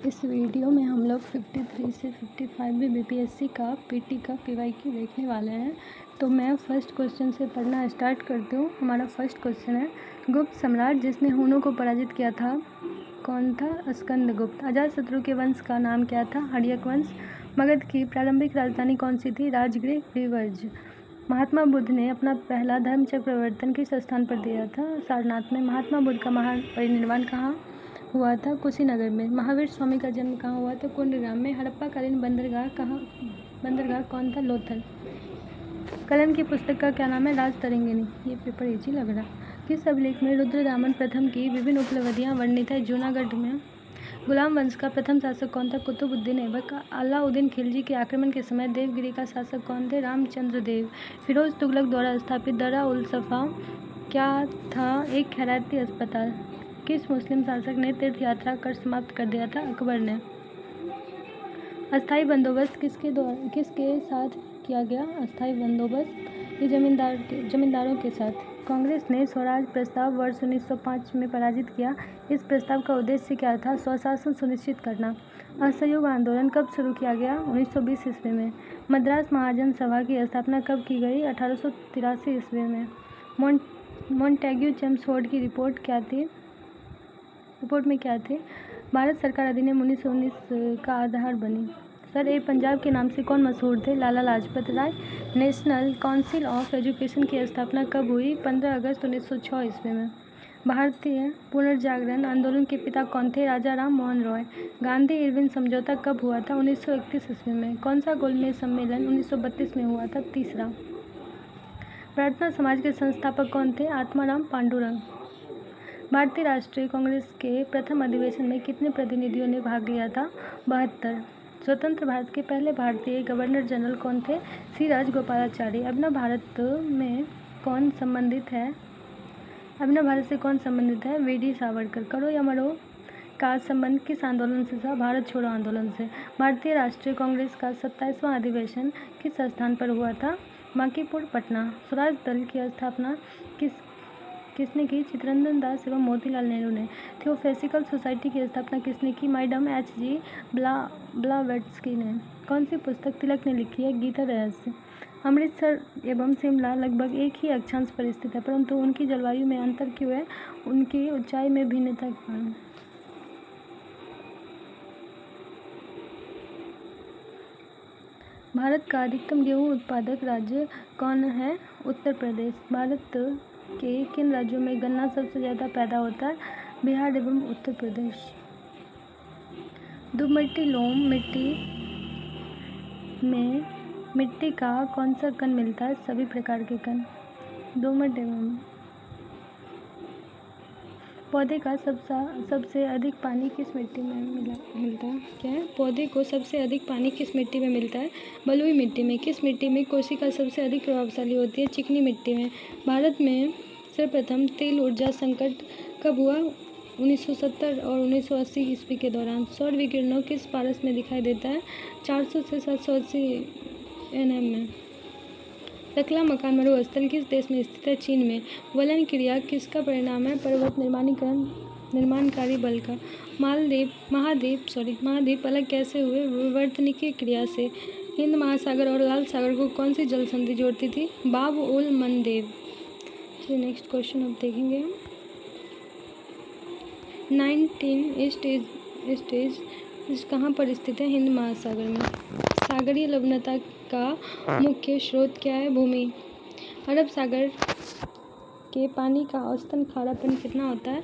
इस वीडियो में हम लोग 53 से 55 में बीपीएससी का पीटी का पीवाईक्यू देखने वाले हैं। तो मैं फर्स्ट क्वेश्चन से पढ़ना स्टार्ट करती हूँ। हमारा फर्स्ट क्वेश्चन है, गुप्त सम्राट जिसने हुनों को पराजित किया था कौन था? स्कंदगुप्त। अजातशत्रु के वंश का नाम क्या था? हर्यक वंश। मगध की प्रारंभिक राजधानी कौन सी थी? राजगृह ग्रीवर्ज। महात्मा बुद्ध ने अपना पहला धर्मचक्र प्रवर्तन किस स्थान पर दिया था? सारनाथ में। महात्मा बुद्ध का महापरिनिर्वाण कहाँ हुआ था? कुशीनगर में। महावीर स्वामी का जन्म कहाँ हुआ था? कुंडग्राम में। हड़प्पाकालीन बंदरगाह कौन था? लोथल। कलन की पुस्तक का क्या नाम है? राज तरंगिणी। ये पेपर इजी लग रहा। किस अभिलेख में रुद्रदामन प्रथम की विभिन्न उपलब्धियां वर्णित है? जूनागढ़ में। गुलाम वंश का प्रथम शासक कौन था? कुतुबुद्दीन ऐबक। अलाउद्दीन खिलजी के आक्रमण के समय देवगिरी का शासक कौन थे? रामचंद्र देव। फिरोज तुगलक द्वारा स्थापित दर्रा उल सफा क्या था? एक खैराती अस्पताल। किस मुस्लिम शासक ने तीर्थ यात्रा कर समाप्त कर दिया था? अकबर ने। अस्थायी बंदोबस्त किसके साथ किया गया? अस्थायी बंदोबस्त ये जमींदारों के साथ। कांग्रेस ने स्वराज प्रस्ताव वर्ष 1905 में पराजित किया। इस प्रस्ताव का उद्देश्य क्या था? स्वशासन सुनिश्चित करना। असहयोग आंदोलन कब शुरू किया गया? 1920 ईस्वी में। मद्रास महाजन सभा की स्थापना कब की गई? 1883 ईस्वी में। मॉन्टेग्यू चेम्सफोर्ड की रिपोर्ट में क्या थे? भारत सरकार अधिनियम 1919 का आधार बनी। सर ए पंजाब के नाम से कौन मशहूर थे? Lala Lajpat Rai. National council of education की स्थापना कब हुई? 15 अगस्त 1906 ईस्वी में। भारतीय पुनर्जागरण आंदोलन के पिता कौन थे? राजा राम मोहन रॉय। गांधी इरविन समझौता कब हुआ था? 1931 ईस्वी में। कौन सा गोलमेज सम्मेलन 1932 में हुआ था? तीसरा। प्रार्थना समाज के संस्थापक कौन थे? आत्माराम पांडुरंग। भारतीय राष्ट्रीय कांग्रेस के प्रथम अधिवेशन में कितने प्रतिनिधियों ने भाग लिया था? 72। स्वतंत्र भारत के पहले भारतीय गवर्नर जनरल कौन थे? सी राजगोपालाचारी। अभिनव भारत से कौन संबंधित है? वी.डी. सावरकर। करो या मरो का संबंध किस आंदोलन से था? भारत छोड़ो आंदोलन से। भारतीय राष्ट्रीय कांग्रेस का 27वां अधिवेशन किस स्थान पर हुआ था? बांकीपुर, पटना। स्वराज दल की स्थापना किसने की? चित्तरंजन दास एवं मोतीलाल नेहरू ने। थियोसॉफिकल सोसाइटी की स्थापना किसने की? Madam H.G. ब्लावेट्स्की ने। कौन सी पुस्तक तिलक ने लिखी है? गीता रहस्य। अमृतसर एवं शिमला लगभग एक ही अक्षांश पर स्थित है, परंतु उनकी जलवायु में अंतर क्यों है? उनकी ऊंचाई में भिन्नता के कारण। भारत का अधिकतम गेहूं उत्पादक राज्य कौन है? उत्तर प्रदेश। भारत के किन राज्यों में गन्ना सबसे ज़्यादा पैदा होता है? बिहार एवं उत्तर प्रदेश। दुबमट्टी लोम मिट्टी में मिट्टी का कौन सा कण मिलता है? सभी प्रकार के कण। दोमट एवं पौधे का सबसे अधिक पानी किस मिट्टी में मिलता है? क्या है? पौधे को सबसे अधिक पानी किस मिट्टी में मिलता है? बलुई मिट्टी में। किस मिट्टी में कोशिका सबसे अधिक प्रभावशाली होती है? चिकनी मिट्टी में। भारत में सर्वप्रथम तेल ऊर्जा संकट कब हुआ? 1970 और 1980 ईस्वी के दौरान। सौर विकिरणों किस पारस में दिखाई देता है? 400 से 780 nm में। रतलाम मकान मरुस्थल किस देश में स्थित है? चीन में। वलन क्रिया किसका परिणाम है? पर्वत निर्माणकारी बल का। महाद्वीप अलग कैसे हुए? विवर्तनिकी क्रिया से। हिंद महासागर और लाल सागर को कौन सी जल संधि जोड़ती थी? बाब उल मंदेब। चलिए नेक्स्ट क्वेश्चन अब देखेंगे हम। 19 ईस्ट कहाँ पर स्थित है? हिंद महासागर में। सागरीय लवणता का मुख्य स्रोत क्या है? भूमि। अरब सागर के पानी का औसतन खारापन कितना होता है?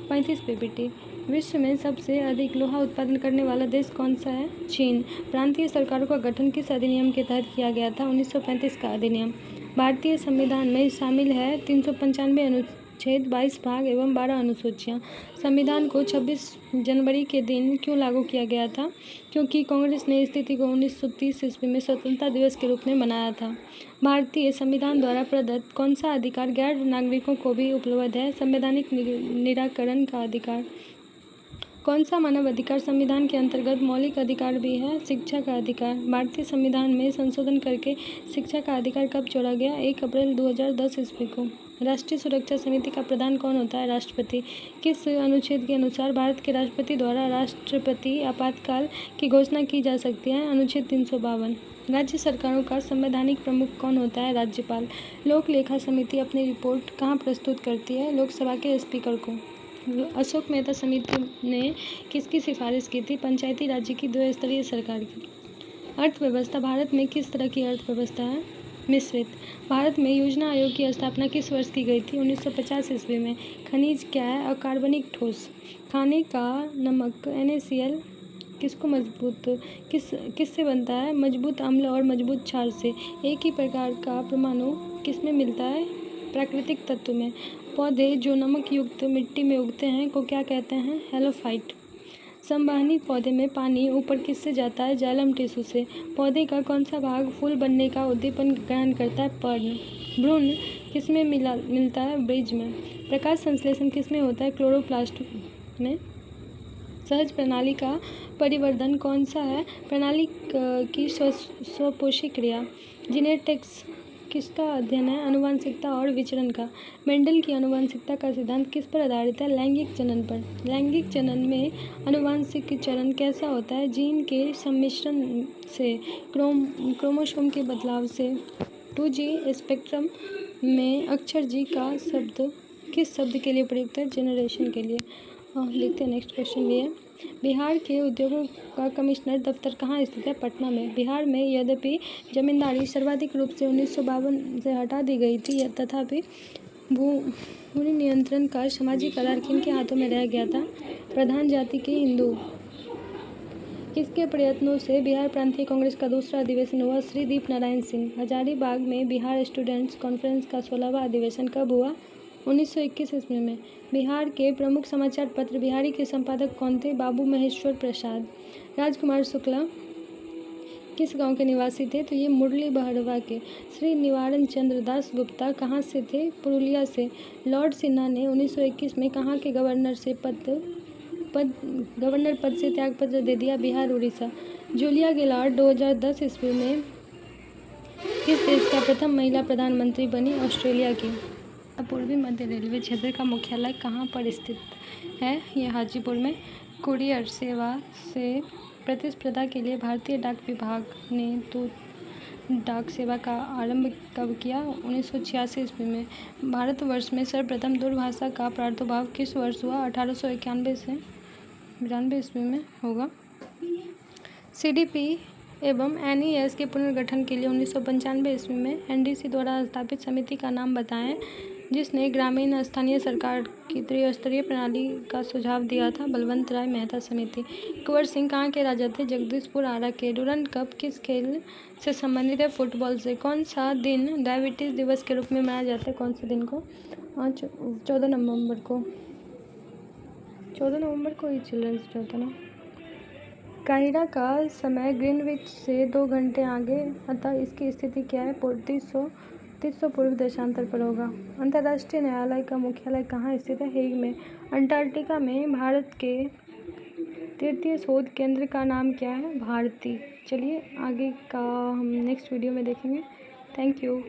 35 ppt। विश्व में सबसे अधिक लोहा उत्पादन करने वाला देश कौन सा है? चीन। प्रांतीय सरकारों का गठन किस अधिनियम के तहत किया गया था? 1935 का अधिनियम। भारतीय संविधान में शामिल है 395 अनुच्छेद, 22 भाग एवं 12 अनुसूचियाँ। संविधान को 26 जनवरी के दिन क्यों लागू किया गया था? क्योंकि कांग्रेस ने स्थिति को 1930 ईस्वी में स्वतंत्रता दिवस के रूप में मनाया था। भारतीय संविधान द्वारा प्रदत्त कौन सा अधिकार गैर नागरिकों को भी उपलब्ध है? संवैधानिक निराकरण का अधिकार। कौन सा मानव अधिकार संविधान के अंतर्गत मौलिक अधिकार भी है? शिक्षा का अधिकार। भारतीय संविधान में संशोधन करके शिक्षा का अधिकार कब जोड़ा गया? 1 अप्रैल 2010 ईस्वी को। राष्ट्रीय सुरक्षा समिति का प्रधान कौन होता है? राष्ट्रपति। किस अनुच्छेद के अनुसार भारत के राष्ट्रपति द्वारा राष्ट्रपति आपातकाल की घोषणा की जा सकती है? अनुच्छेद 352। राज्य सरकारों का संवैधानिक प्रमुख कौन होता है? राज्यपाल। लोक लेखा समिति अपनी रिपोर्ट कहाँ प्रस्तुत करती है? लोकसभा के स्पीकर को। अशोक मेहता समिति ने किसकी सिफारिश की थी? पंचायती राज्य की द्विस्तरीय सरकार की। अर्थव्यवस्था भारत में किस तरह की अर्थव्यवस्था है? मिश्रित। भारत में योजना आयोग की स्थापना किस वर्ष की गई थी? 1950 ईस्वी में। खनिज क्या है? अकार्बनिक ठोस। खाने का नमक NaCl किससे बनता है? मजबूत अम्ल और मजबूत क्षार से। एक ही प्रकार का परमाणु किसमें मिलता है? प्राकृतिक तत्व में। पौधे जो नमक युक्त मिट्टी में उगते हैं को क्या कहते हैं? हेलोफाइट। संवहनी पौधे में पानी ऊपर किससे जाता है? जाइलम टिश्यू से। पौधे का कौन सा भाग फूल बनने का उद्दीपन ग्रहण करता है? पर्ण। भ्रूण किसमें मिलता है? बीज में। प्रकाश संश्लेषण किसमें होता है? क्लोरोप्लास्ट में। सहज प्रणाली का परिवर्धन कौन सा है? प्रणाली की स्वपोषी क्रिया। जीनेटिक्स किसका अध्ययन है? आनुवंशिकता और विचरण का। मेंडल की आनुवंशिकता का सिद्धांत किस पर आधारित है? लैंगिक जनन पर। लैंगिक जनन में आनुवंशिक चरण कैसा होता है? जीन के सम्मिश्रण से, क्रोमोसोम के बदलाव से। 2G स्पेक्ट्रम में अक्षर G का शब्द किस शब्द के लिए प्रयुक्त है? जनरेशन के लिए। देखते हैं नेक्स्ट क्वेश्चन ये है। बिहार के उद्योगों का कमिश्नर दफ्तर कहाँ स्थित है? पटना में। बिहार में यद्यपि जमींदारी सर्वाधिक रूप से 1952 से हटा दी गई थी, तथापि भूमि नियंत्रण का सामाजिक आधार किनके हाथों में रह गया था? प्रधान जाति के हिंदू। किसके प्रयत्नों से बिहार प्रांतीय कांग्रेस का दूसरा अधिवेशन हुआ? श्री दीप नारायण सिंह। हजारीबाग में बिहार स्टूडेंट्स कॉन्फ्रेंस का 16वां अधिवेशन कब हुआ? 1921 ईस्वी में। बिहार के प्रमुख समाचार पत्र बिहारी के संपादक कौन थे? बाबू महेश्वर प्रसाद। राजकुमार शुक्ला किस गांव के निवासी थे? तो ये मुरली बहरवा के। श्री निवारण चंद्र दास गुप्ता कहाँ से थे? पुरुलिया से। लॉर्ड सिन्हा ने 1921 में कहाँ के गवर्नर पद से त्यागपत्र दे दिया? बिहार उड़ीसा। जूलिया गिलार्ड 2010 ईस्वी में किस देश का प्रथम महिला प्रधानमंत्री बनी? ऑस्ट्रेलिया की। पूर्वी मध्य रेलवे क्षेत्र का मुख्यालय कहाँ पर स्थित है? यह हाजीपुर में। कुरियर सेवा से प्रतिस्पर्धा के लिए भारतीय डाक विभाग ने डाक सेवा का आरंभ कब किया? 1986 ईस्वी में। भारतवर्ष में सर्वप्रथम दूरभाषा का प्रादुर्भाव किस वर्ष हुआ? 1891 से 92 ईस्वी में होगा। CDP एवं NES के पुनर्गठन के लिए 1995 ईस्वी में NDC द्वारा स्थापित समिति का नाम बताएं, जिसने ग्रामीण स्थानीय सरकार की त्रिस्तरीय प्रणाली का सुझाव दिया था? बलवंत राय मेहता समिति। कुंवर सिंह कहाँ के राजा थे? जगदीशपुर आरा के। डूरंड कप किस खेल से संबंधित है? फुटबॉल से। कौन सा दिन डायबिटीज़ दिवस के रूप में मनाया जाता है? कौन से दिन को? 14 नवंबर को। 14 नवंबर को ही चिल्ड्रंस डे होता ना। काहिरा का समय ग्रीनविच से 2 घंटे आगे, अतः इसकी स्थिति क्या है? 300 पूर्व देशांतर पर होगा। अंतर्राष्ट्रीय न्यायालय का मुख्यालय कहाँ स्थित है? हेग में। अंटार्कटिका में भारत के तृतीय शोध केंद्र का नाम क्या है? भारती। चलिए आगे का हम नेक्स्ट वीडियो में देखेंगे। Thank you.